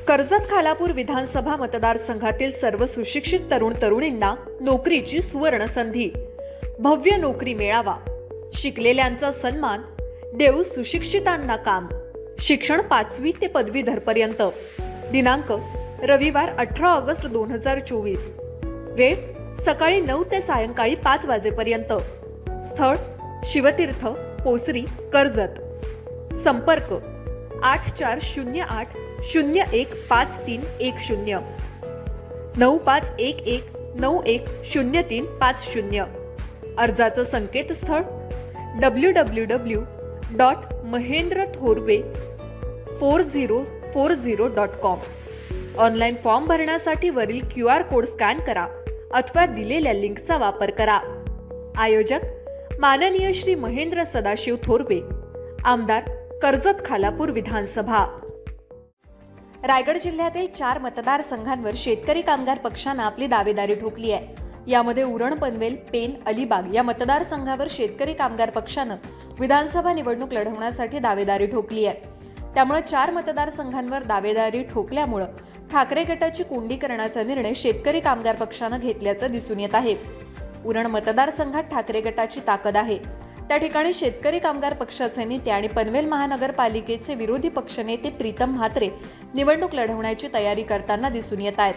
कर्जत खालापूर विधानसभा मतदारसंघातील सर्व सुशिक्षित तरुण तरुणींना नोकरीची सुवर्ण संधी. भव्य नोकरी मेळावा, शिकलेल्यांचा सन्मान, देऊ सुशिक्षितांना काम. शिक्षण 5वी ते पदवीधरपर्यंत. दिनांक रविवार 18 ऑगस्ट 2024. वेळ सकाळी 9 ते सायंकाळी 5 वाजेपर्यंत. स्थळ शिवतीर्थ, पोसरी, कर्जत. संपर्क 8408 015310 9511 910350. अर्जाचं संकेतस्थळ www.mahendrathorve4040.com. ऑनलाईन फॉर्म भरण्यासाठी वरील QR कोड स्कॅन करा अथवा दिलेल्या लिंकचा वापर करा. आयोजक माननीय श्री महेंद्र सदाशिव थोरवे, आमदार कर्जत खालापूर विधानसभा. रायगड जिल्ह्यातील 4 मतदारसंघांवर शेतकरी कामगार पक्षानं आपली दावेदारी ठोकली आहे. यामध्ये उरण, पनवेल, पेन, अलिबाग या मतदारसंघावर शेतकरी कामगार पक्षानं विधानसभा निवडणूक लढवण्यासाठी दावेदारी ठोकली आहे. त्यामुळे 4 मतदारसंघांवर दावेदारी ठोकल्यामुळे ठाकरे गटाची कोंडी करण्याचा निर्णय शेतकरी कामगार पक्षानं घेतल्याचं दिसून येत आहे. उरण मतदारसंघात ठाकरे गटाची ताकद आहे. त्या ठिकाणी शेतकरी कामगार पक्षाचे नेते आणि पनवेल महानगरपालिकेचे विरोधी पक्षनेते प्रीतम म्हात्रे निवडणूक लढवण्याची तयारी करताना दिसून येत आहेत.